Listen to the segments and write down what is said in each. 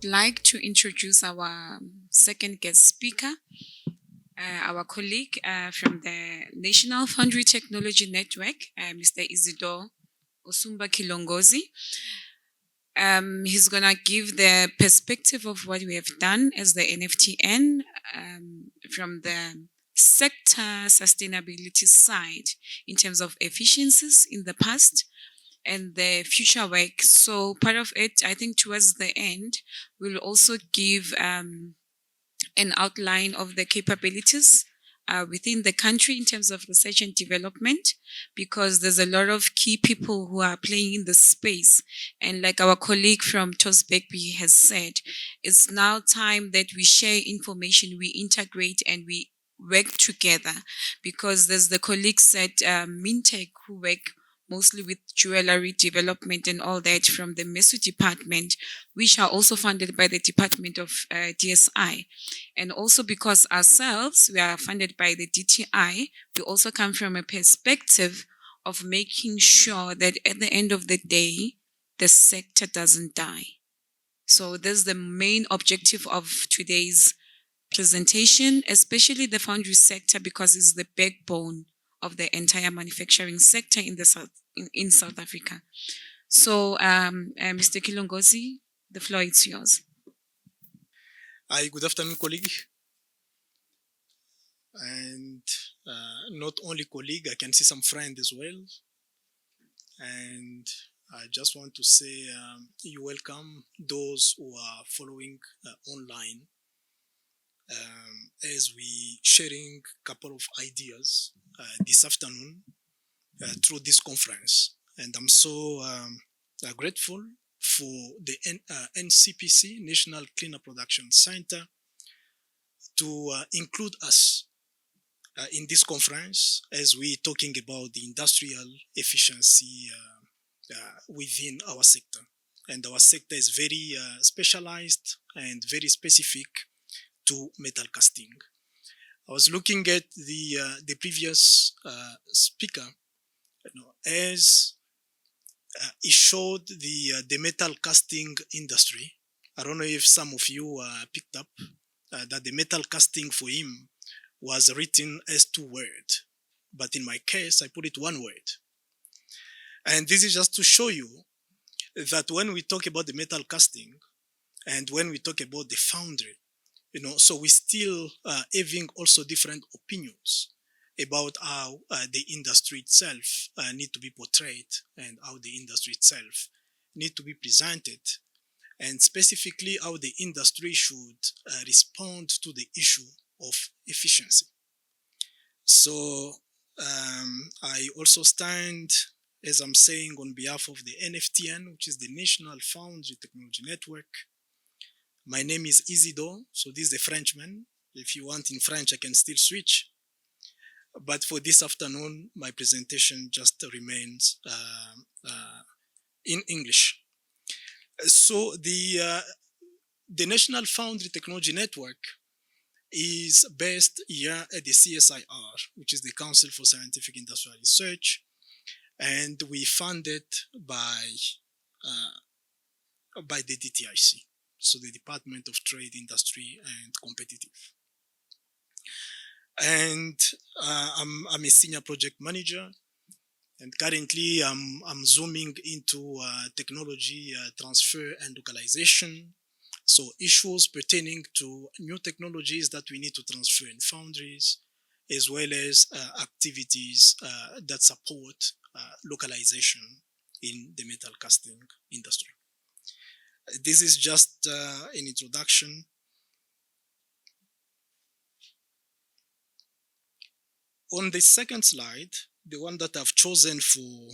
would like to introduce our second guest speaker, our colleague from the National Foundry Technology Network, Mr. Isidore Kilongozi. He's going to give the perspective of what we have done as the NFTN from the sector sustainability side in terms of efficiencies in the past and the future work. So part of it, I think towards the end, we'll also give an outline of the capabilities within the country in terms of research and development, because there's a lot of key people who are playing in the space. And like our colleague from Tosbekby has said, it's now time that we share information, we integrate, and we work together, because there's the colleagues at Mintech who work mostly with jewelry development and all that from the MESU department, which are also funded by the Department of DSI. And also because ourselves, we are funded by the DTI, we also come from a perspective of making sure that at the end of the day, the sector doesn't die. So that's the main objective of today's presentation, especially the foundry sector, because it's the backbone of the entire manufacturing sector in South Africa. So, Mr. Kilongozi, the floor is yours. Hi, good afternoon, colleague. And not only colleague, I can see some friends as well. And I just want to say you welcome those who are following online as we sharing a couple of ideas this afternoon through this conference. And I'm so grateful for the NCPC, National Cleaner Production Center, to include us in this conference as we're talking about the industrial efficiency within our sector. And our sector is very specialized and very specific to metal casting. I was looking at the previous speaker, as he showed the metal casting industry. I don't know if some of you picked up that the metal casting for him was written as 2 words, but in my case, I put it 1 word. And this is just to show you that when we talk about the metal casting and when we talk about the foundry, so we still having also different opinions about how the industry itself need to be portrayed and how the industry itself need to be presented, and specifically how the industry should respond to the issue of efficiency. So I also stand, as I'm saying, on behalf of the NFTN, which is the National Foundry Technology Network. My name is Isidore, so this is the Frenchman. If you want in French, I can still switch. But for this afternoon, my presentation just remains in English. So the National Foundry Technology Network is based here at the CSIR, which is the Council for Scientific Industrial Research, and we funded by the DTIC, so the Department of Trade, Industry and Competitive. And I'm a senior project manager, and currently I'm zooming into technology transfer and localization. So issues pertaining to new technologies that we need to transfer in foundries, as well as activities that support localization in the metal casting industry. This is just an introduction. On the second slide, the one that I've chosen for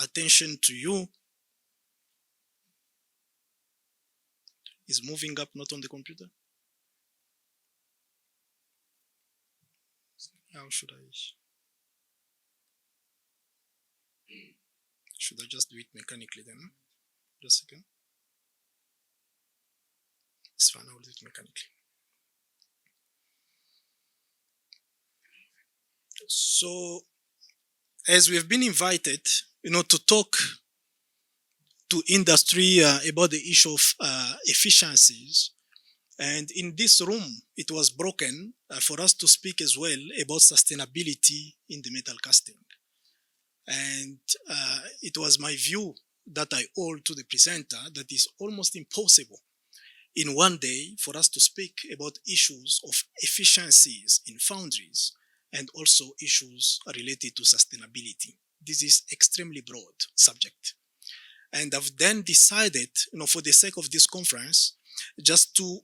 attention to you is moving up, not on the computer. How should I just do it mechanically then? Just a second. It's fine, I will do it mechanically. So, as we have been invited, to talk to industry about the issue of efficiencies. And in this room, it was broken for us to speak as well about sustainability in the metal casting. And it was my view that I owed to the presenter that is almost impossible in one day for us to speak about issues of efficiencies in foundries and also issues related to sustainability. This is extremely broad subject. And I've then decided, for the sake of this conference, just to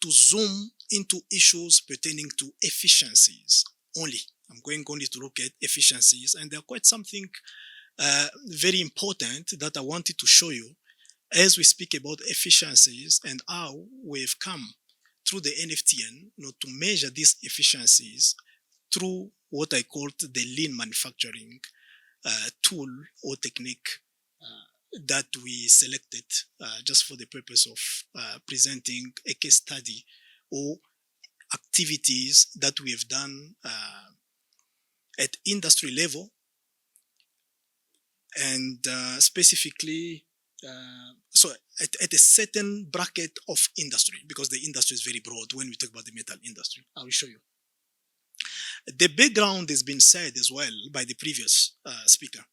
zoom into issues pertaining to efficiencies only. I'm going only to look at efficiencies, and they're quite something very important that I wanted to show you as we speak about efficiencies and how we've come through the NFTN, to measure these efficiencies through what I called the lean manufacturing tool or technique that we selected just for the purpose of presenting a case study or activities that we have done at industry level and specifically so at a certain bracket of industry, because the industry is very broad when we talk about the metal industry. I will show you. The background has been said as well by the previous speaker.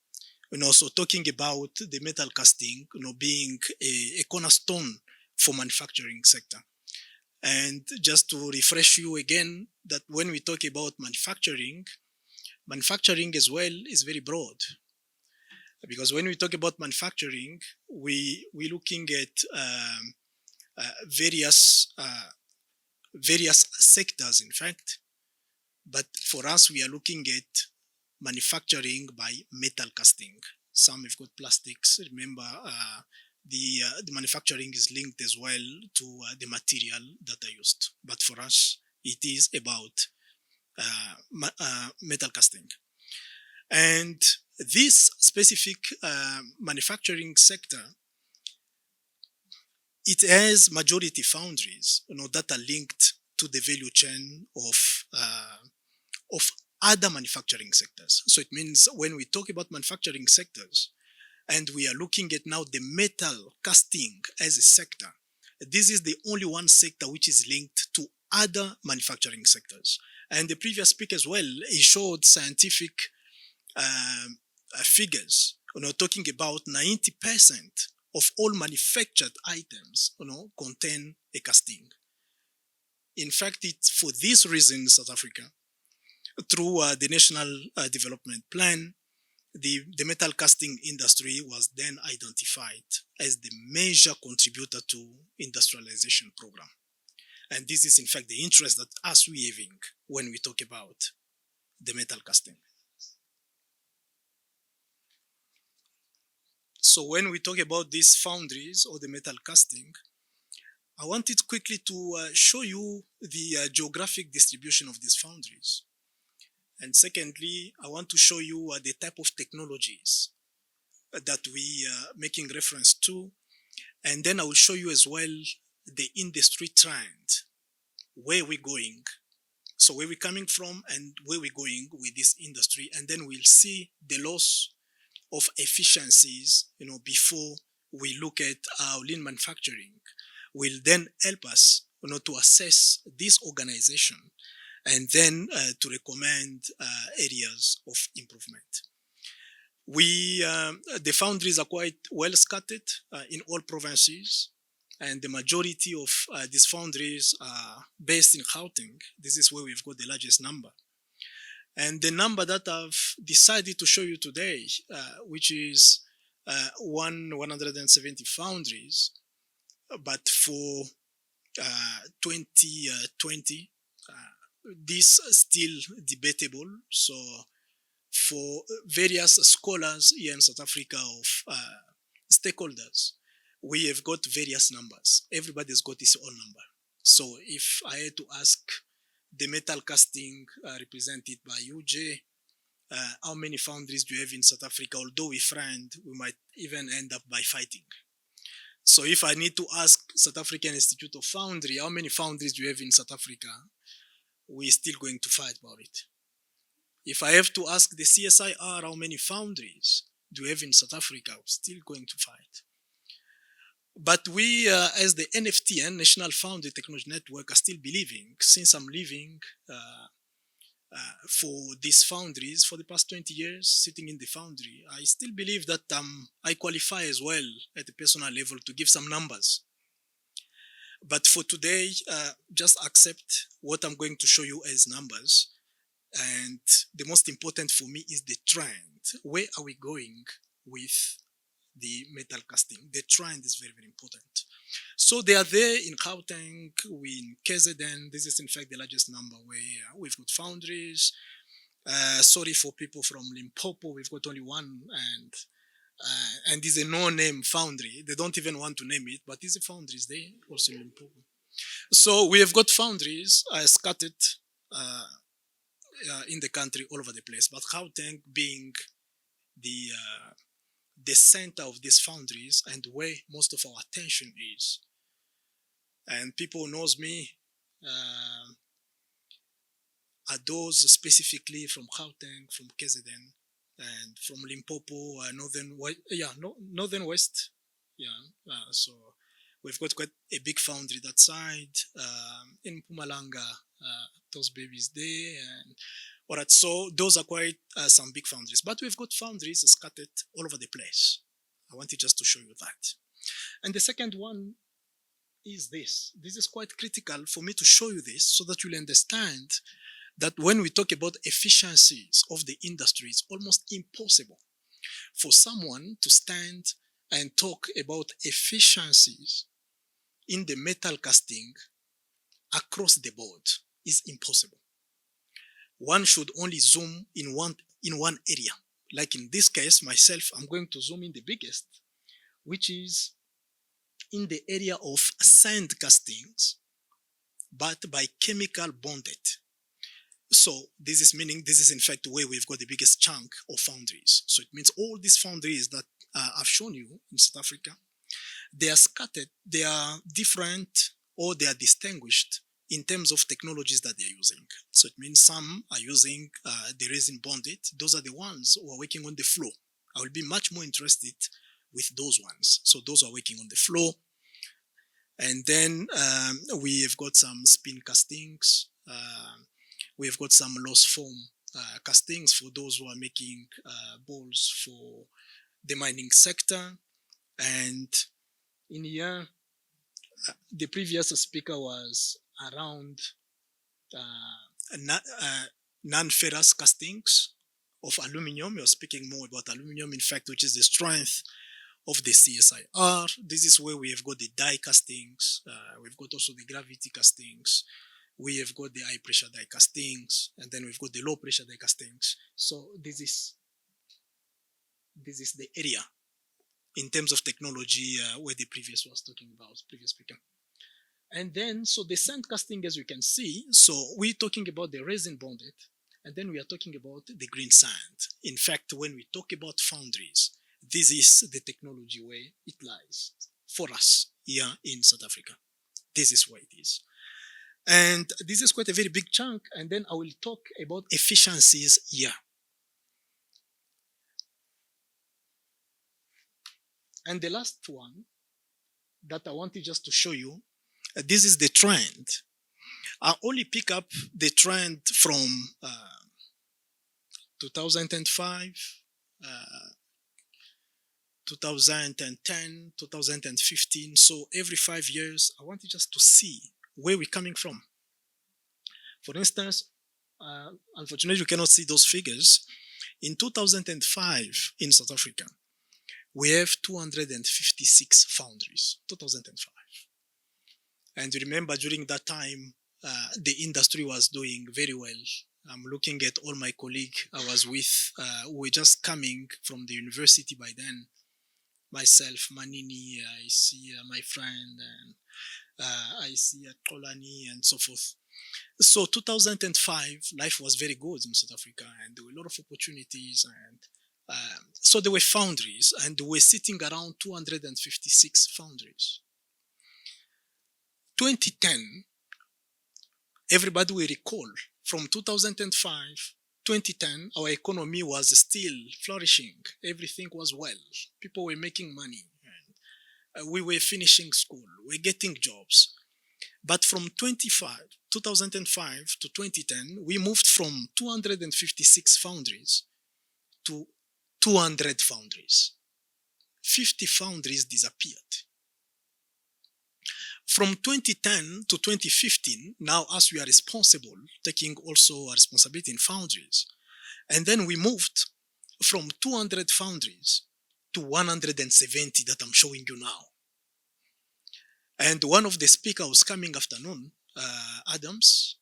So talking about the metal casting, being a cornerstone for manufacturing sector. And just to refresh you again, that when we talk about manufacturing as well is very broad. Because when we talk about manufacturing, we're looking at various sectors, in fact. But for us, we are looking at manufacturing by metal casting. Some have got plastics. Remember, the manufacturing is linked as well to the material that are used. But for us, it is about metal casting. And this specific manufacturing sector, it has majority foundries, that are linked to the value chain of other manufacturing sectors. So it means when we talk about manufacturing sectors, and we are looking at now the metal casting as a sector, this is the only one sector which is linked to other manufacturing sectors. And the previous speaker as well, he showed scientific figures, talking about 90% of all manufactured items, contain a casting. In fact, it's for this reason, South Africa, through the National Development Plan, the metal casting industry was then identified as the major contributor to industrialization program. And this is in fact the interest that us we having when we talk about the metal casting. So when we talk about these foundries or the metal casting, I wanted quickly to show you the geographic distribution of these foundries. And secondly, I want to show you the type of technologies that we are making reference to. And then I will show you as well the industry trend, where we're going. So where we're coming from and where we're going with this industry. And then we'll see the loss of efficiencies, before we look at our lean manufacturing, will then help us, to assess this organization and then to recommend areas of improvement. The foundries are quite well scattered in all provinces, and the majority of these foundries are based in Gauteng. This is where we've got the largest number. And the number that I've decided to show you today, which is 170 foundries, but for 2020, this is still debatable. So for various scholars here in South Africa of stakeholders, we have got various numbers. Everybody's got his own number. So if I had to ask the metal casting represented by UJ, how many foundries do you have in South Africa? Although we friend, we might even end up by fighting. So if I need to ask South African Institute of Foundry, how many foundries do you have in South Africa? We're still going to fight about it. If I have to ask the CSIR how many foundries do you have in South Africa, we're still going to fight. But we, as the NFTN, National Foundry Technology Network, are still believing, since I'm living for these foundries for the past 20 years, sitting in the foundry, I still believe that I qualify as well at the personal level to give some numbers. But for today, just accept what I'm going to show you as numbers. And the most important for me is the trend. Where are we going with the metal casting? The trend is very, very important. So they are there in Gauteng, we in KZN. This is in fact the largest number where we've got foundries. Sorry for people from Limpopo, we've got only one, and it's a no-name foundry. They don't even want to name it, but these are foundries there also in Limpopo. So we have got foundries scattered in the country all over the place, but Gauteng being the center of these foundries and where most of our attention is. And people knows me are those specifically from Gauteng, from KZN, and from Limpopo, northern west. So we've got quite a big foundry that side. In Mpumalanga, those babies there. And all right, so those are quite some big foundries. But we've got foundries scattered all over the place. I wanted just to show you that. And the second one is this. This is quite critical for me to show you this so that you'll understand that when we talk about efficiencies of the industry, it's almost impossible for someone to stand and talk about efficiencies in the metal casting across the board. Is impossible. One should only zoom in one area. Like in this case, myself, I'm going to zoom in the biggest, which is in the area of sand castings, but by chemical bonded. So this is meaning this is in fact where we've got the biggest chunk of foundries. So it means all these foundries that I've shown you in South Africa, they are scattered, they are different, or they are distinguished in terms of technologies that they're using. So it means some are using the resin bonded. Those are the ones who are working on the floor. I will be much more interested with those ones. So those are working on the floor. And then we have got some spin castings. We have got some loss form castings for those who are making balls for the mining sector. And in here, the previous speaker was around non-ferrous castings of aluminium. You're speaking more about aluminium, in fact, which is the strength of the CSIR. This is where we have got the die castings. We've got also the gravity castings. We have got the high pressure die castings, and then we've got the low pressure die castings. So this is the area in terms of technology where the previous speaker. And then, so the sand casting, as you can see, so we're talking about the resin bonded, and then we are talking about the green sand. In fact, when we talk about foundries, this is the technology where it lies for us here in South Africa. This is where it is. And this is quite a very big chunk, and then I will talk about efficiencies here. And the last one that I wanted just to show you, this is the trend. I only pick up the trend from 2005, 2010, 2015. So every 5 years, I wanted just to see where we're coming from. For instance, unfortunately, you cannot see those figures. In 2005 in South Africa, we have 256 foundries, 2005. And remember, during that time, the industry was doing very well. I'm looking at all my colleagues I was with, who were just coming from the university by then. Myself, Manini, I see my friend, and I see Kolani, and so forth. So 2005, life was very good in South Africa, and there were a lot of opportunities, and so there were foundries, and we were sitting around 256 foundries. 2010, everybody will recall, from 2005, 2010, our economy was still flourishing. Everything was well. People were making money. we were finishing school, we're getting jobs. But from 2005 to 2010, we moved from 256 foundries to 200 foundries. 50 foundries disappeared. From 2010 to 2015, now as we are responsible, taking also a responsibility in foundries, and then we moved from 200 foundries to 170 that I'm showing you now. And one of the speakers coming afternoon, Adams,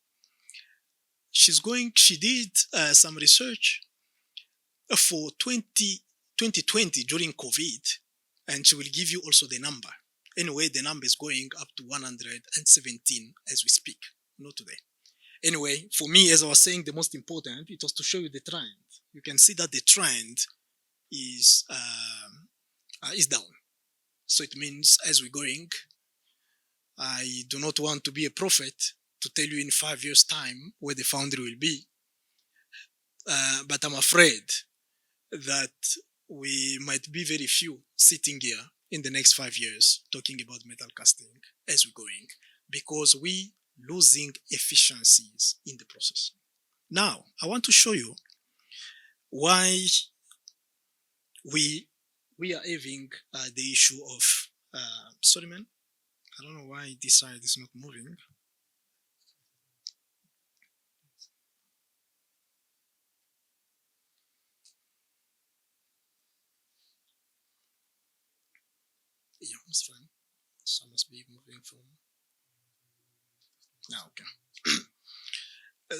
she did some research for 2020 during COVID, and she will give you also the number. Anyway, the number is going up to 117 as we speak, not today. Anyway, for me, as I was saying, the most important, it was to show you the trend. You can see that the trend is down. So it means as we're going, I do not want to be a prophet to tell you in 5 years' time where the foundry will be. But I'm afraid that we might be very few sitting here in the next 5 years talking about metal casting as we're going, because we losing efficiencies in the process. Now, I want to show you why we are having the issue of, sorry man, I don't know why this side is not moving. Yeah, it's fine. So I must be moving from. Now, okay.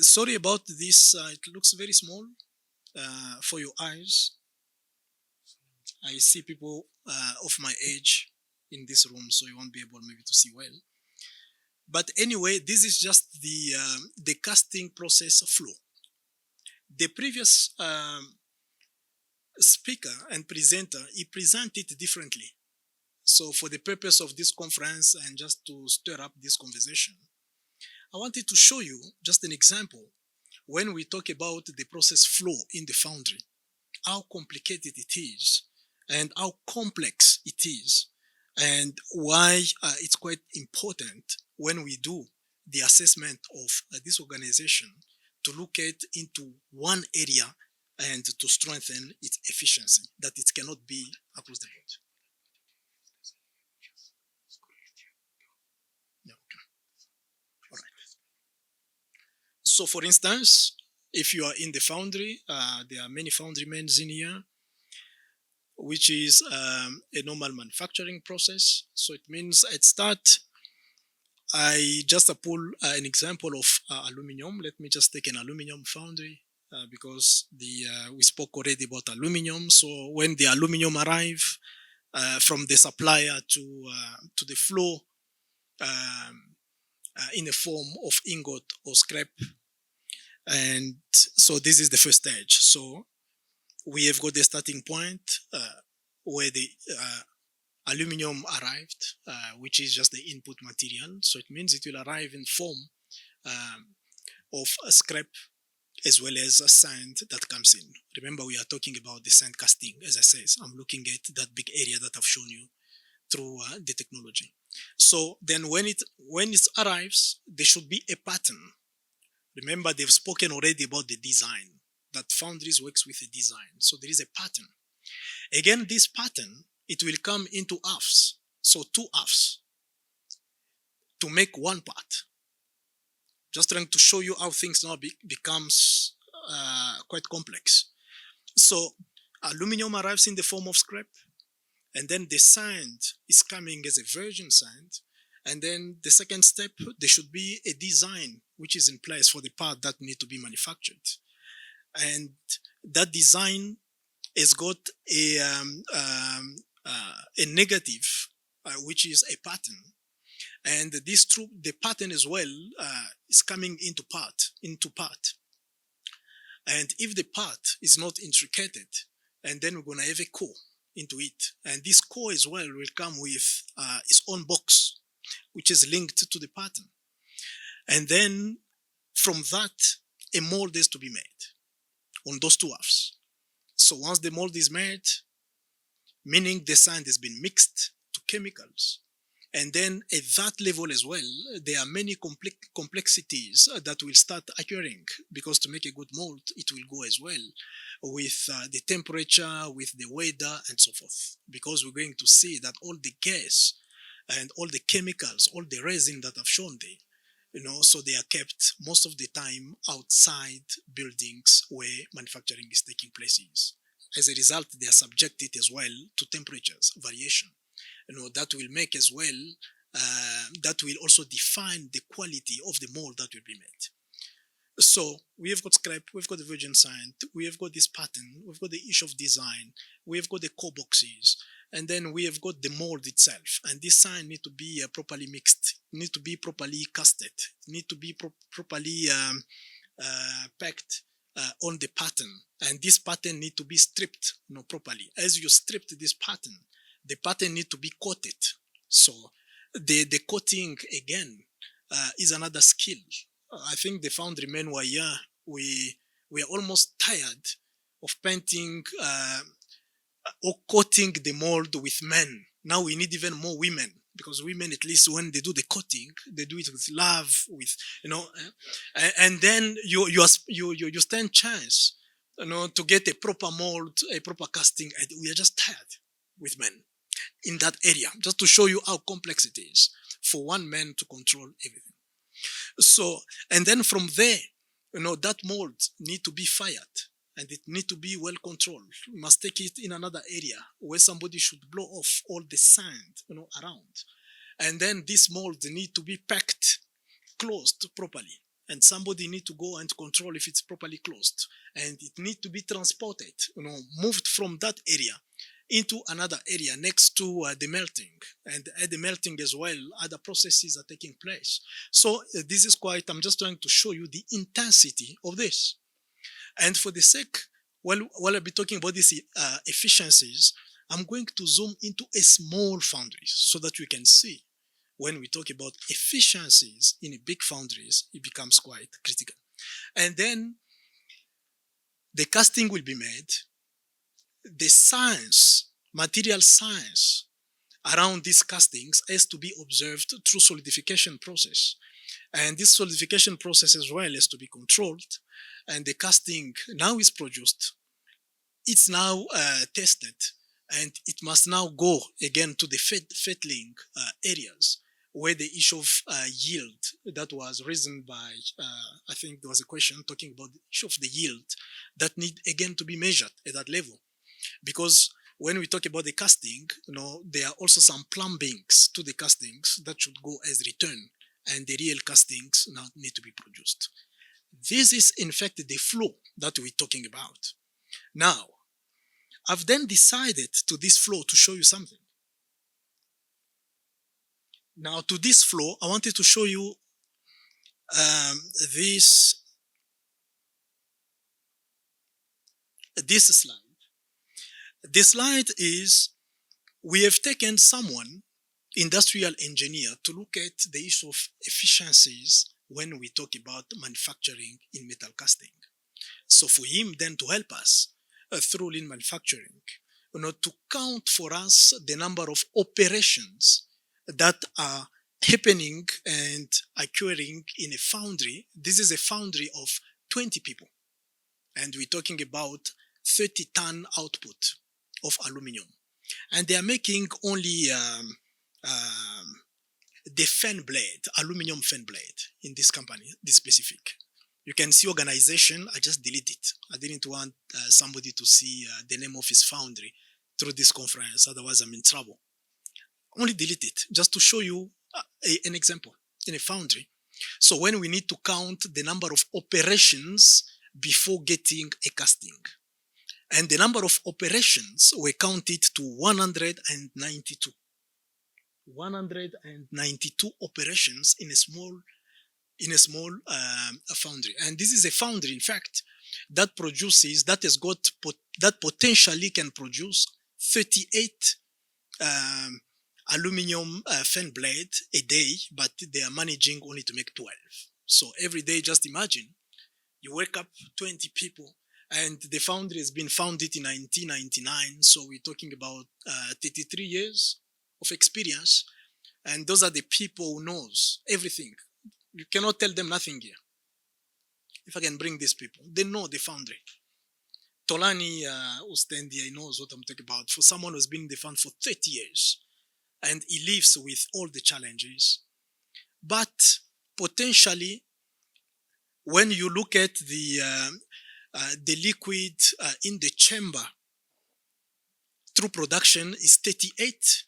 Sorry about this. It looks very small for your eyes. I see people of my age in this room, so you won't be able maybe to see well. But anyway, this is just the casting process flow. The previous speaker and presenter, he presented differently. So for the purpose of this conference and just to stir up this conversation, I wanted to show you just an example when we talk about the process flow in the foundry, how complicated it is and how complex it is, and why it's quite important when we do the assessment of this organization to look at into one area and to strengthen its efficiency, that it cannot be across the board. So for instance, if you are in the foundry, there are many foundry men in here, which is a normal manufacturing process. So it means at start, I just pull an example of aluminum. Let me just take an aluminum foundry because we spoke already about aluminum. So when the aluminum arrive from the supplier to the floor in the form of ingot or scrap, and so this is the first stage. So we have got the starting point where the aluminum arrived, which is just the input material. So it means it will arrive in form of a scrap as well as a sand that comes in. Remember, we are talking about the sand casting. As I said, I'm looking at that big area that I've shown you through the technology. So then when it arrives, there should be a pattern. Remember, they've spoken already about the design, that foundries works with a design. So there is a pattern. Again, this pattern, it will come into halves. So 2 halves to make one part. Just trying to show you how things now becomes quite complex. So aluminum arrives in the form of scrap, and then the sand is coming as a virgin sand. And then the second step, there should be a design which is in place for the part that need to be manufactured. And that design has got a negative, which is a pattern. And the pattern as well is coming into part. And if the part is not intricated, and then we're going to have a core into it. And this core as well will come with its own box, which is linked to the pattern. And then from that, a mold is to be made on those 2 halves. So once the mold is made, meaning the sand has been mixed chemicals. And then at that level as well, there are many complexities that will start occurring, because to make a good mold, it will go as well with the temperature, with the weather, and so forth. Because we're going to see that all the gas and all the chemicals, all the resin that I've shown there, so they are kept most of the time outside buildings where manufacturing is taking place. As a result, they are subjected as well to temperatures variation. That will make as well, that will also define the quality of the mold that will be made. So we have got scrap, we've got the virgin sand, we have got this pattern, we've got the issue of design, we have got the core boxes, and then we have got the mold itself. And this sign need to be properly mixed, need to be properly casted, need to be properly packed on the pattern. And this pattern need to be stripped properly. As you stripped this pattern, the pattern need to be coated. So the coating again is another skill. I think the foundry men were here. We are almost tired of painting or coating the mold with men. Now we need even more women, because women, at least when they do the coating, they do it with love, with and then you stand chance to get a proper mold, a proper casting. And we are just tired with men in that area, just to show you how complex it is for one man to control everything. So, and then from there, that mold need to be fired, and it need to be well controlled. We must take it in another area where somebody should blow off all the sand, around. And then this mold need to be packed, closed properly. And somebody need to go and control if it's properly closed. And it need to be transported, moved from that area into another area next to the melting. And at the melting as well, other processes are taking place. So this is I'm just trying to show you the intensity of this. And for the sake, while I'll be talking about these efficiencies, I'm going to zoom into a small foundry so that we can see when we talk about efficiencies in a big foundries, it becomes quite critical. And then the casting will be made. The science, material science around these castings has to be observed through solidification process. And this solidification process as well has to be controlled. And the casting now is produced. It's now tested, and it must now go again to the fettling areas where the issue of yield that was risen by, I think there was a question talking about the issue of the yield that need again to be measured at that level. Because when we talk about the casting, there are also some plumbings to the castings that should go as return, and the real castings now need to be produced. This is in fact the flow that we're talking about. Now, I've then decided to this flow to show you something. Now, to this flow, I wanted to show you this slide. This slide is, we have taken someone, industrial engineer, to look at the issue of efficiencies when we talk about manufacturing in metal casting. So for him then to help us through lean manufacturing, to count for us the number of operations that are happening and occurring in a foundry. This is a foundry of 20 people, and we're talking about 30-ton output of aluminum, and they are making only the fan blade, aluminum fan blade in this company, this specific. You can see organization. I just delete it. I didn't want somebody to see the name of his foundry through this conference, otherwise I'm in trouble. Only delete it just to show you an example in a foundry. So when we need to count the number of operations before getting a casting, and the number of operations were counted to 192. 192 operations in a small foundry. And this is a foundry, in fact, that produces, that has got, that potentially can produce 38 aluminum fan blade a day, but they are managing only to make 12. So every day, just imagine, you wake up 20 people, and the foundry has been founded in 1999, so we're talking about 33 years of experience, and those are the people who knows everything. You cannot tell them nothing here. If I can bring these people, they know the foundry. Tolani, who stand here, he knows what I'm talking about. For someone who's been in the fund for 30 years, and he lives with all the challenges. But potentially, when you look at the liquid in the chamber through production is 38,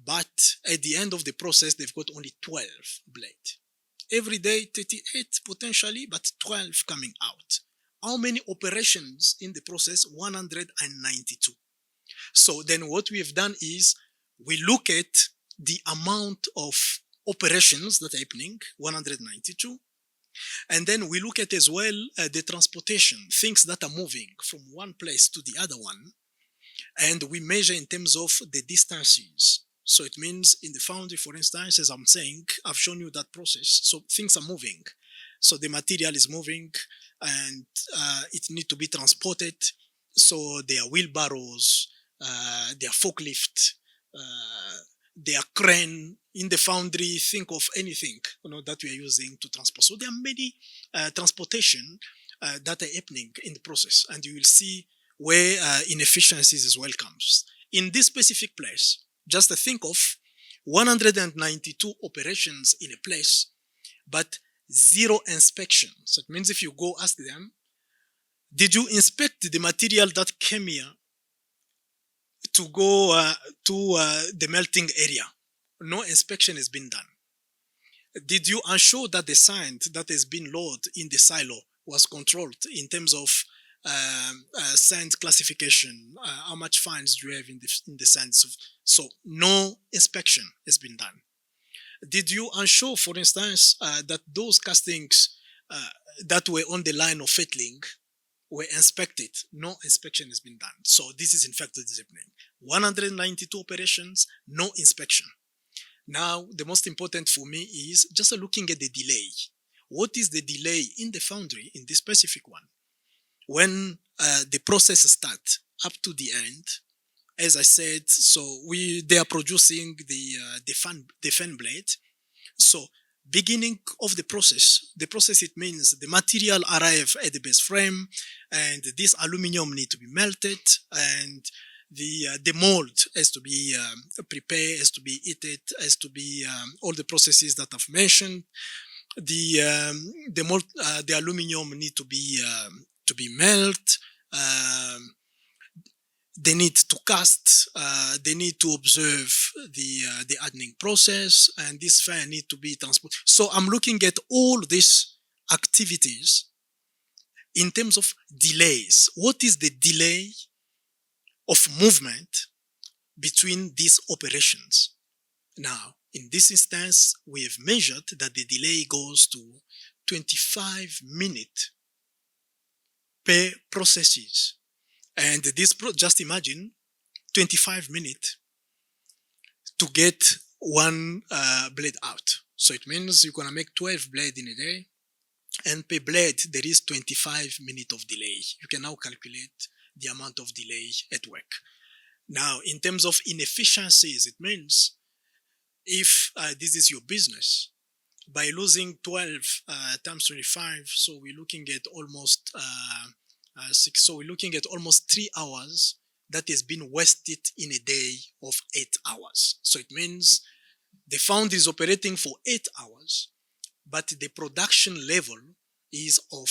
but at the end of the process, they've got only 12 blades. Every day, 38 potentially, but 12 coming out. How many operations in the process? 192. So then what we have done is we look at the amount of operations that are happening, 192. And then we look at as well the transportation, things that are moving from one place to the other one. And we measure in terms of the distances. So it means in the foundry, for instance, as I'm saying, I've shown you that process. So things are moving. So the material is moving and it needs to be transported. So there are wheelbarrows, there are forklift, there are crane in the foundry. Think of anything that we are using to transport. So there are many transportation that are happening in the process, and you will see where inefficiencies as well comes. In this specific place, just think of 192 operations in a place, but 0 inspection. So it means if you go ask them, did you inspect the material that came here to go to the melting area? No inspection has been done. Did you ensure that the sand that has been loaded in the silo was controlled in terms of sand classification? How much fines do you have in the sands? So no inspection has been done. Did you ensure, for instance, that those castings that were on the line of fettling were inspected? No inspection has been done. So this is in fact what is happening. 192 operations, no inspection. Now, the most important for me is just looking at the delay. What is the delay in the foundry in this specific one? When the process starts up to the end, as I said, so they are producing the fan blade. So beginning of the process it means the material arrive at the base frame, and this aluminum need to be melted, and the mold has to be prepared, has to be heated, has to be all the processes that I've mentioned. The mold, the aluminum need to be melt. They need to cast. They need to observe the hardening process, and this fan need to be transported. So I'm looking at all these activities in terms of delays. What is the delay of movement between these operations? Now, in this instance, we have measured that the delay goes to 25 minutes per processes. And this, just imagine 25 minutes to get one blade out. So it means you're going to make 12 blades in a day, and per blade there is 25 minutes of delay. You can now calculate the amount of delay at work. Now, in terms of inefficiencies, it means if this is your business, by losing 12 times 25, so we're looking at almost 6. So we're looking at almost 3 hours that has been wasted in a day of 8 hours. So it means the foundry is operating for 8 hours, but the production level is of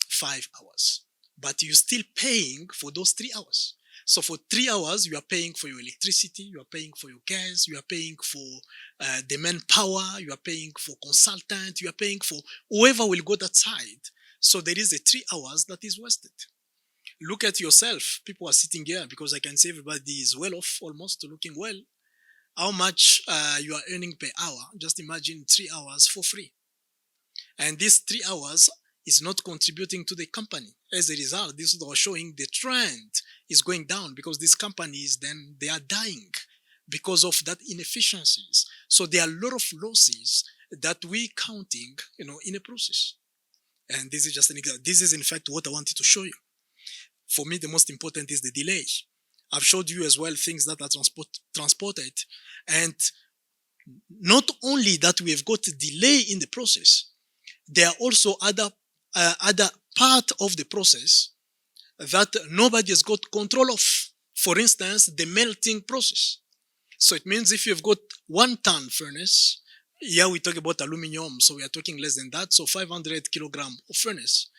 5 hours. But you're still paying for those 3 hours. So for 3 hours, you are paying for your electricity, you are paying for your gas, you are paying for the manpower, you are paying for consultant, you are paying for whoever will go that side. So there is a 3 hours that is wasted. Look at yourself. People are sitting here because I can see everybody is well off, almost looking well. How much you are earning per hour? Just imagine 3 hours for free. And these 3 hours is not contributing to the company. As a result, this is showing the trend is going down because these companies, then they are dying because of that inefficiencies. So there are a lot of losses that we counting, in a process. And this is just an example. This is in fact what I wanted to show you. For me, the most important is the delay. I've showed you as well things that are transported. And not only that we have got a delay in the process, there are also other part of the process that nobody has got control of. For instance, the melting process. So it means if you've got 1 ton furnace, here we talk about aluminum, so we are talking less than that, so 500 kilogram of furnace.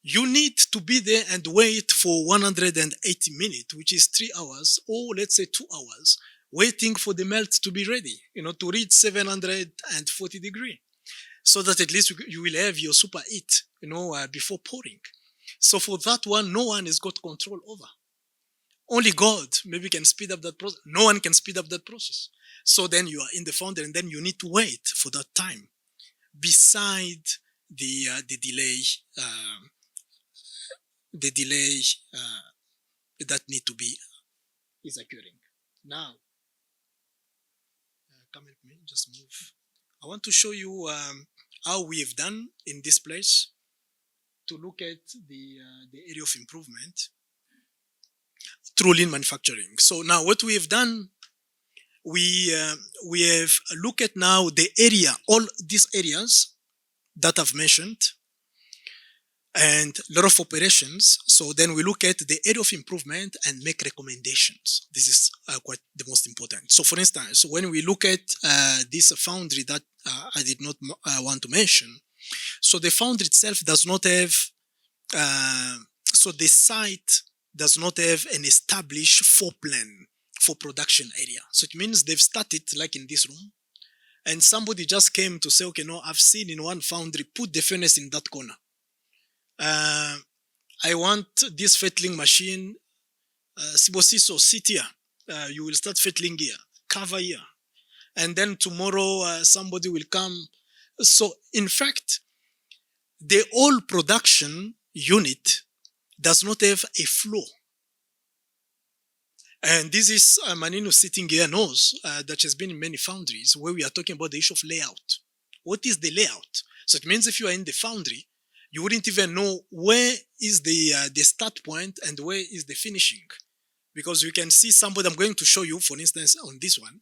You need to be there and wait for 180 minutes, which is 3 hours, or let's say 2 hours, waiting for the melt to be ready, to reach 740 degree, so that at least you will have your super heat, before pouring. So for that one, no one has got control over. Only God maybe can speed up that process. No one can speed up that process. So then you are in the foundry, and then you need to wait for that time. Beside the delay, that need to be is occurring. Now, come help me, just move. I want to show you how we have done in this place to look at the area of improvement through lean manufacturing. So now what we have done, we have looked at now the area, all these areas that I've mentioned, and a lot of operations. So then we look at the area of improvement and make recommendations. This is quite the most important. So for instance, when we look at this foundry that I did not want to mention, so the foundry itself does not have, so the site does not have an established floor plan for production area. So it means they've started like in this room, and somebody just came to say, okay, no, I've seen in one foundry, put the furnace in that corner. I want this fettling machine, Sibosiso, sit here. You will start fettling here, cover here. And then tomorrow somebody will come. So in fact, the whole production unit does not have a flow. And this is Manino sitting here knows that has been in many foundries where we are talking about the issue of layout. What is the layout? So it means if you are in the foundry, you wouldn't even know where is the start point and where is the finishing. Because you can see somebody, I'm going to show you, for instance, on this one,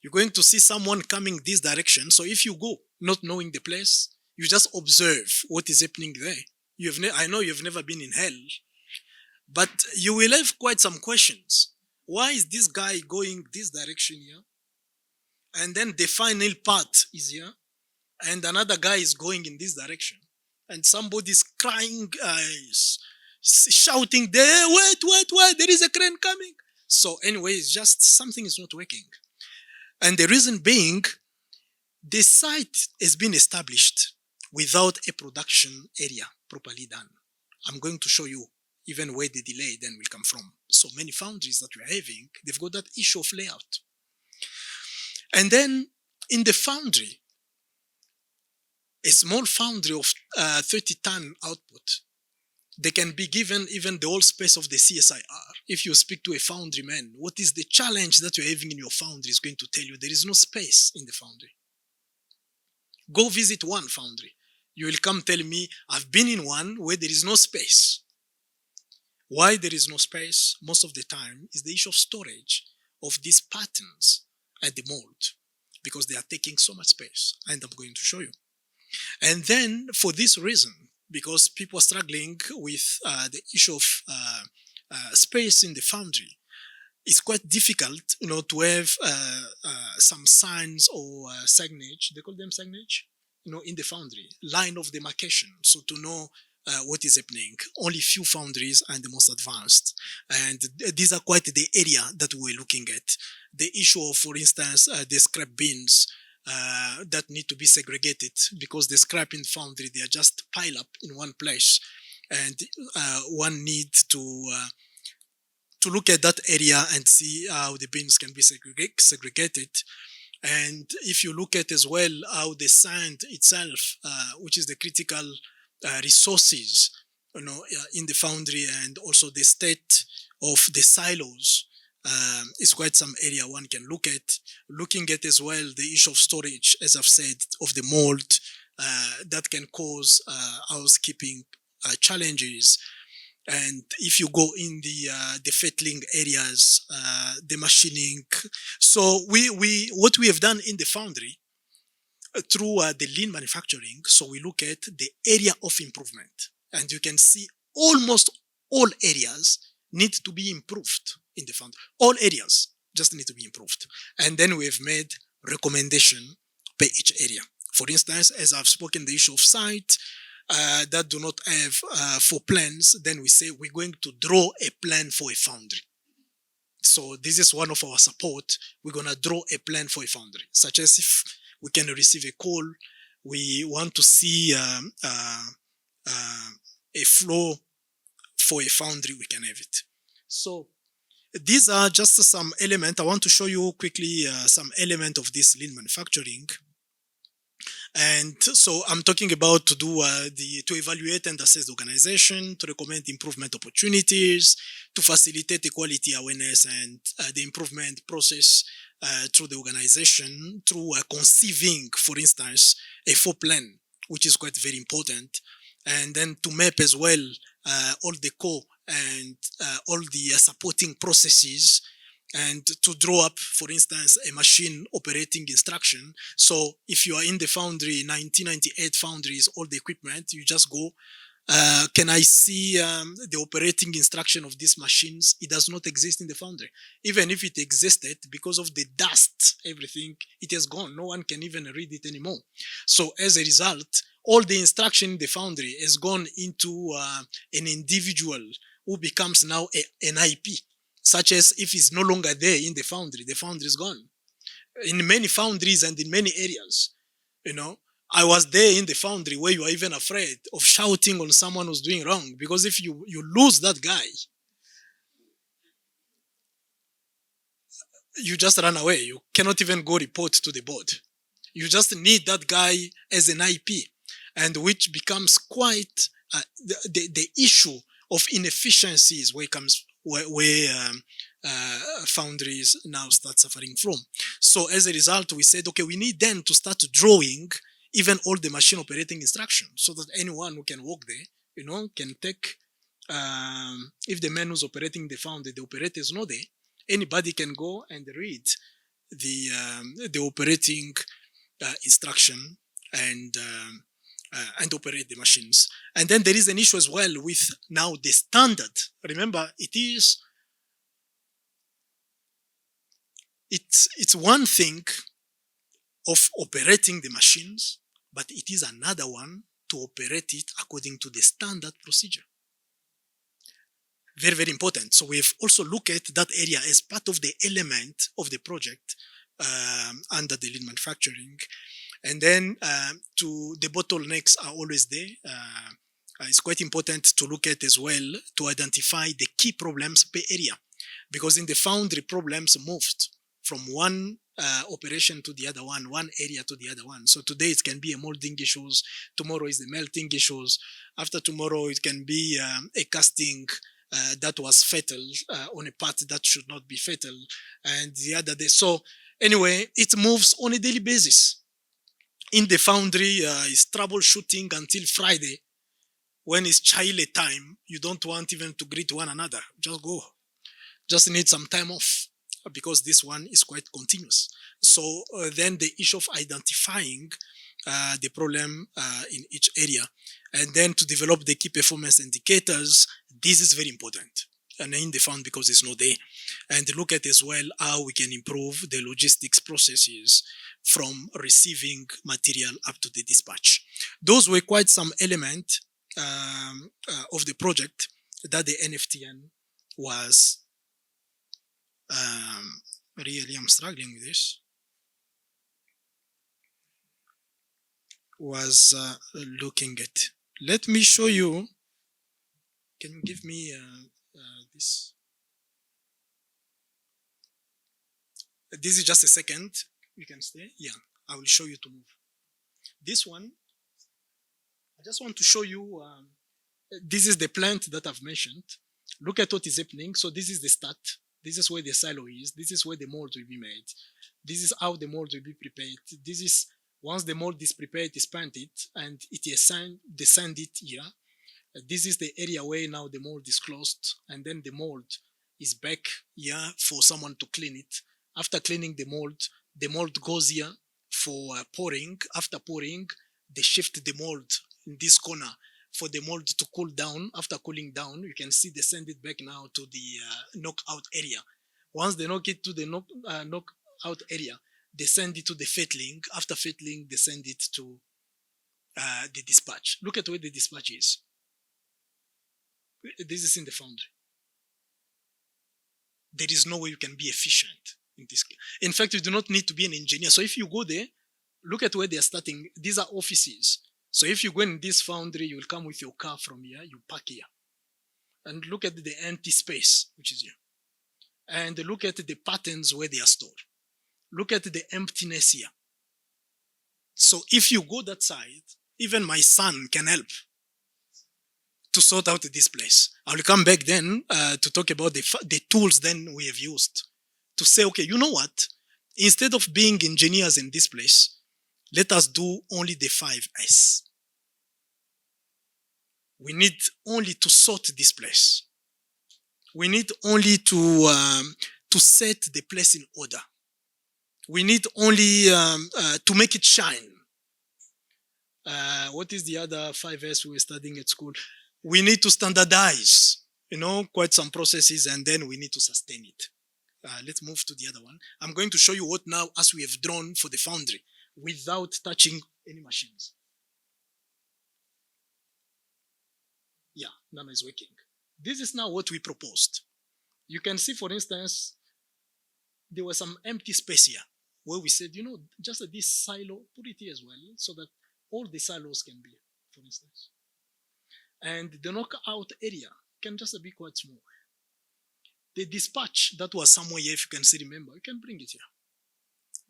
you're going to see someone coming this direction. So if you go not knowing the place, you just observe what is happening there. I know you've never been in hell, but you will have quite some questions. Why is this guy going this direction here? And then the final part is here, and another guy is going in this direction. And somebody's crying, shouting, there, wait, there is a crane coming. So anyway, it's just something is not working. And the reason being, the site has been established without a production area properly done. I'm going to show you even where the delay then will come from. So many foundries that we're having, they've got that issue of layout. And then in the foundry, a small foundry of 30-ton output, they can be given even the whole space of the CSIR. If you speak to a foundry man, what is the challenge that you're having in your foundry is going to tell you there is no space in the foundry. Go visit one foundry. You will come tell me, I've been in one where there is no space. Why there is no space most of the time is the issue of storage of these patterns at the mold, because they are taking so much space, and I'm going to show you. And then for this reason, because people are struggling with the issue of space in the foundry, it's quite difficult, to have some signs or signage. They call them signage, in the foundry, line of demarcation. So to know what is happening. Only few foundries and the most advanced. And these are quite the area that we're looking at. The issue of, for instance, the scrap bins that need to be segregated, because the scrap in foundry, they are just pile up in one place. And one need to look at that area and see how the bins can be segregated. And if you look at as well how the sand itself, which is the critical resources, in the foundry, and also the state of the silos, is quite some area one can look at. Looking at as well the issue of storage, as I've said, of the mold, that can cause housekeeping challenges. And if you go in the fettling areas, the machining, so what we have done in the foundry through the lean manufacturing, so we look at the area of improvement, and you can see almost all areas need to be improved in the foundry. All areas just need to be improved, and then we have made recommendation per each area. For instance, as I've spoken, the issue of site that do not have for plans, then we say we're going to draw a plan for a foundry. So this is one of our support. We're going to draw a plan for a foundry, such as if we can receive a call, we want to see a flow for a foundry, we can have it. So these are just some element. I want to show you quickly some element of this lean manufacturing. And so I'm talking about to do to evaluate and assess the organization, to recommend improvement opportunities, to facilitate the quality awareness and the improvement process through the organization, through conceiving, for instance, a full plan, which is quite very important, and then to map as well all the core and all the supporting processes, and to draw up, for instance, a machine operating instruction. So if you are in the foundry, 1998 foundries, all the equipment, you just go, can I see the operating instruction of these machines? It does not exist in the foundry. Even if it existed, because of the dust, everything, it has gone. No one can even read it anymore. So as a result, all the instruction in the foundry has gone into an individual who becomes now an IP. Such as if it's no longer there in the foundry is gone. In many foundries and in many areas, you know, I was there in the foundry where you are even afraid of shouting on someone who's doing wrong, because if you lose that guy, you just run away. You cannot even go report to the board. You just need that guy as an IP, and which becomes quite the issue of inefficiencies where it comes where foundries now start suffering from. So as a result, we said, okay, we need then to start drawing even all the machine operating instructions, so that anyone who can work there, you know, can take, if the man who's operating the foundry, the operator is not there, anybody can go and read the operating instruction and operate the machines. And then there is an issue as well with now the standard. Remember, it's one thing of operating the machines, but it is another one to operate it according to the standard procedure. Very, very important. So we've also looked at that area as part of the element of the project under the lean manufacturing. And then to the bottlenecks are always there. It's quite important to look at as well to identify the key problems per area, because in the foundry problems moved from one operation to the other one area to the other one. So today it can be a molding issues, tomorrow is the melting issues, after tomorrow it can be a casting that was fatal on a part that should not be fatal, and the other day. So anyway, it moves on a daily basis. In the foundry, it's troubleshooting until Friday. When it's Chile time, you don't want even to greet one another. Just go. Just need some time off, because this one is quite continuous. So then the issue of identifying the problem in each area, and then to develop the key performance indicators, this is very important. And in the found, because it's not there, and look at as well how we can improve the logistics processes from receiving material up to the dispatch. Those were quite some element of the project that the NFTN was really, I'm struggling with this, was looking at. Let me show you. Can you give me this? This is just a second. You can stay. Yeah, I will show you to move. This one, I just want to show you. This is the plant that I've mentioned. Look at what is happening. So this is the start. This is where the silo is. This is where the mold will be made. This is how the mold will be prepared. This is once the mold is prepared, is painted, and it is descended here. This is the area where now the mold is closed, and then the mold is back here for someone to clean it. After cleaning the mold goes here for pouring. After pouring, they shift the mold in this corner for the mold to cool down. After cooling down, you can see they send it back now to the knockout area. Once they knock it to the knockout area, they send it to the fettling. After fettling, they send it to the dispatch. Look at where the dispatch is. This is in the foundry. There is no way you can be efficient in this. In fact, you do not need to be an engineer. So if you go there, look at where they are starting. These are offices. So if you go in this foundry, you will come with your car from here, you park here. And look at the empty space, which is here. And look at the patterns where they are stored. Look at the emptiness here. So if you go that side, even my son can help to sort out this place. I will come back then to talk about the tools then we have used to say, okay, you know what? Instead of being engineers in this place, let us do only the 5S. We need only to sort this place. We need only to set the place in order. We need only to make it shine. What is the other 5S we were studying at school? We need to standardize, quite some processes, and then we need to sustain it. Let's move to the other one. I'm going to show you what now as we have drawn for the foundry without touching any machines. Yeah, Nana is working. This is now what we proposed. You can see, for instance, there was some empty space here where we said, just this silo, put it here as well, so that all the silos can be here, for instance. And the knockout area can just be quite small. The dispatch that was somewhere here, if you can still remember, you can bring it here.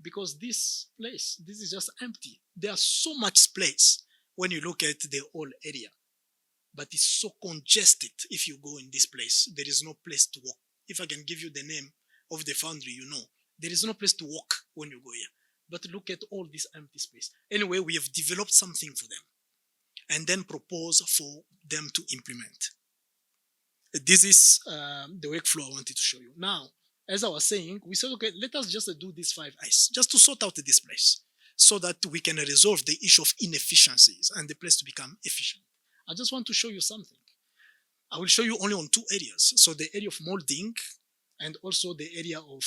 Because this place, this is just empty. There's so much space when you look at the whole area. But it's so congested if you go in this place. There is no place to walk. If I can give you the name of the foundry, there is no place to walk when you go here. But look at all this empty space. Anyway, we have developed something for them and then propose for them to implement. This is the workflow I wanted to show you. Now, as I was saying, we said, okay, let us just do these 5Is, just to sort out this place so that we can resolve the issue of inefficiencies and the place to become efficient. I just want to show you something. I will show you only on two areas. So the area of molding and also the area of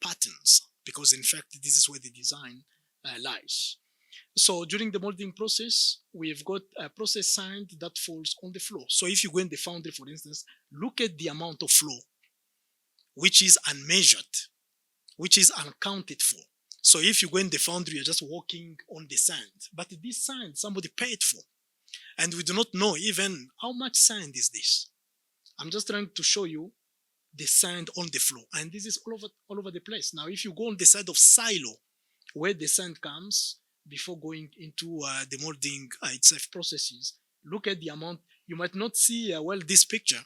patterns, because in fact, this is where the design lies. So during the molding process, we've got a process sand that falls on the floor. So if you go in the foundry, for instance, look at the amount of floor, which is unmeasured, which is unaccounted for. So if you go in the foundry, you're just walking on the sand. But this sand, somebody paid for. And we do not know even how much sand is this. I'm just trying to show you the sand on the floor. And this is all over the place. Now, if you go on the side of silo, where the sand comes, before going into the molding itself processes, look at the amount. You might not see well this picture.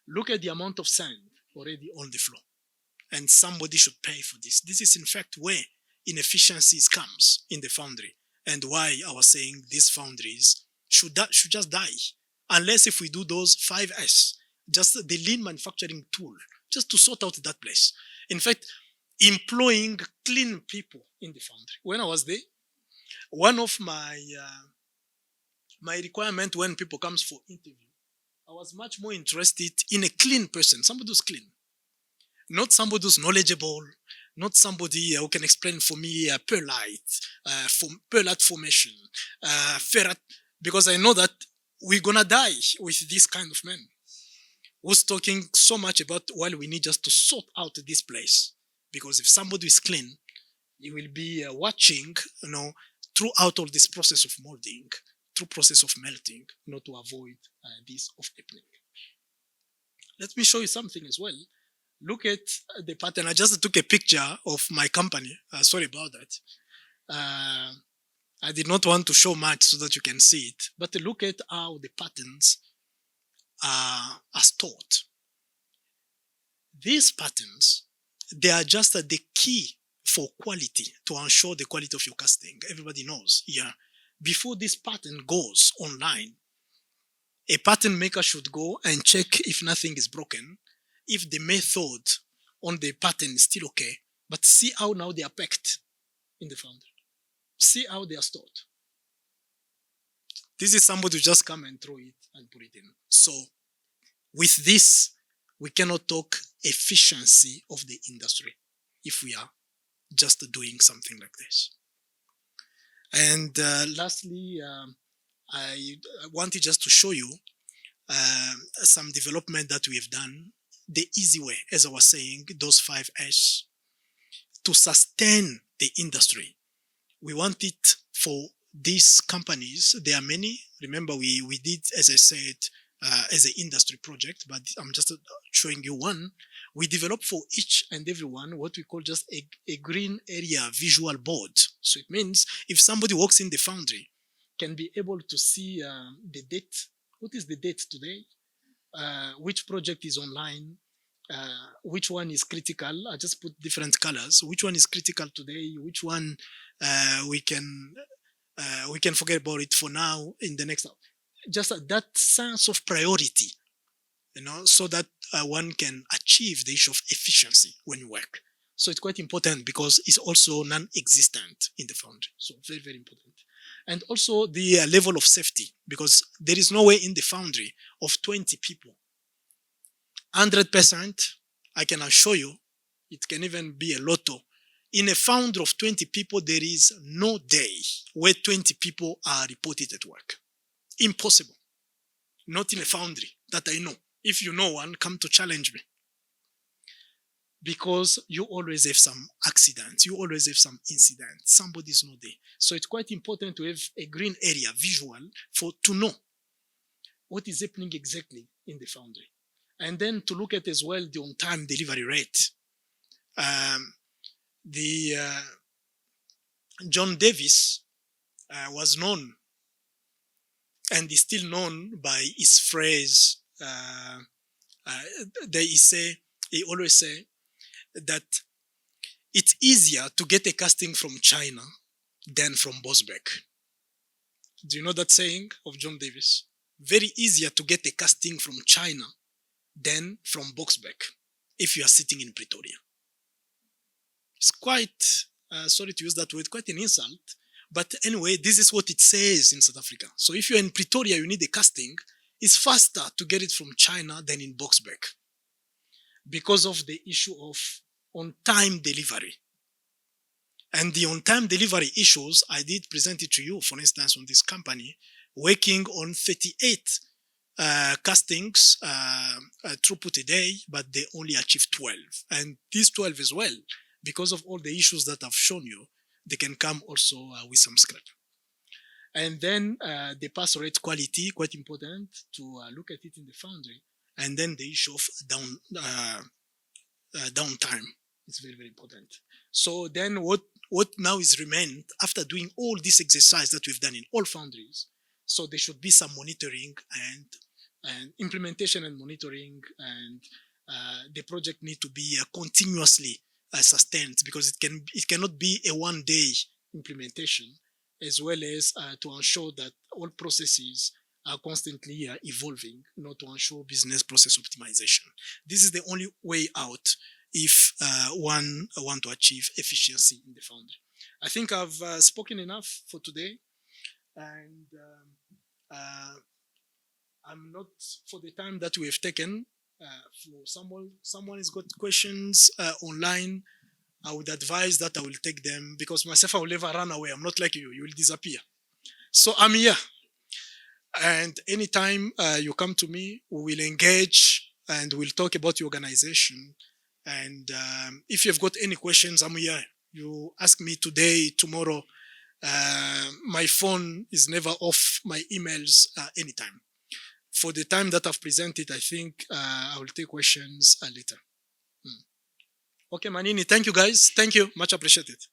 Look at the amount of sand already on the floor. And somebody should pay for this. This is in fact where inefficiencies comes in the foundry, and why I was saying these foundries should just die. Unless if we do those 5S, just the lean manufacturing tool, just to sort out that place. In fact, employing clean people in the foundry. When I was there, one of my requirement when people comes for interview, I was much more interested in a clean person, somebody who's clean, not somebody who's knowledgeable, not somebody who can explain for me pearlite formation, ferrite, because I know that we're gonna die with this kind of man who's talking so much about, well, we need just to sort out this place, because if somebody is clean, he will be watching, throughout all this process of molding, through process of melting, to avoid this of happening. Let me show you something as well. Look at the pattern. I just took a picture of my company. Sorry about that. I did not want to show much so that you can see it, but look at how the patterns are stored. These patterns, they are just the key for quality, to ensure the quality of your casting. Everybody knows, before this pattern goes online, a pattern maker should go and check if nothing is broken, if the method on the pattern is still okay, but see how now they are packed in the foundry. See how they are stored. This is somebody who just come and throw it and put it in. So with this, we cannot talk efficiency of the industry if we are just doing something like this. And lastly, I wanted just to show you some development that we have done the easy way, as I was saying, those 5 S, to sustain the industry. We want it for these companies. There are many. Remember, we did, as I said, as an industry project, but I'm just showing you one. We developed for each and every one what we call just a green area visual board. So it means if somebody walks in the foundry, can be able to see the date. What is the date today? Which project is online? Which one is critical? I just put different colors. Which one is critical today? Which one we can forget about it for now in the next. Just that sense of priority, so that one can achieve the issue of efficiency when you work. So it's quite important because it's also non-existent in the foundry. So very, very important. And also the level of safety, because there is no way in the foundry of 20 people, 100%, I can assure you, it can even be a lotto. In a foundry of 20 people, there is no day where 20 people are reported at work. Impossible. Not in a foundry that I know. If you know one, come to challenge me. Because you always have some accidents, you always have some incidents, somebody's not there. So it's quite important to have a green area visual to know what is happening exactly in the foundry. And then to look at as well the on-time delivery rate. John Davis was known, and is still known by his phrase. He always say that it's easier to get a casting from China than from Bosbeck. Do you know that saying of John Davis? Very easier to get a casting from China than from Boxbeck if you are sitting in Pretoria. It's quite, sorry to use that word, quite an insult. But anyway, this is what it says in South Africa. So if you're in Pretoria, you need a casting, it's faster to get it from China than in Boxbeck because of the issue of on-time delivery. And the on-time delivery issues, I did present it to you, for instance, on this company, working on 38 castings throughput a day, but they only achieve 12. And these 12 as well, because of all the issues that I've shown you, they can come also with some scrap. And then the pass rate quality, quite important to look at it in the foundry. And then the issue of downtime is very, very important. So then what now is remained after doing all this exercise that we've done in all foundries? So there should be some monitoring and implementation and monitoring, and the project need to be continuously sustained, because it cannot be a one-day implementation, as well as to ensure that all processes are constantly evolving, not to ensure business process optimization. This is the only way out if one want to achieve efficiency in the foundry. I think I've spoken enough for today, and I'm not, for the time that we have taken, for someone has got questions online, I would advise that I will take them, because myself, I will never run away. I'm not like you will disappear. So I'm here. And anytime you come to me, we will engage and we'll talk about your organization. And if you've got any questions, I'm here. You ask me today, tomorrow. My phone is never off, my emails anytime. For the time that I've presented, I think I will take questions later. Okay, Manini, thank you guys. Thank you. Much appreciated.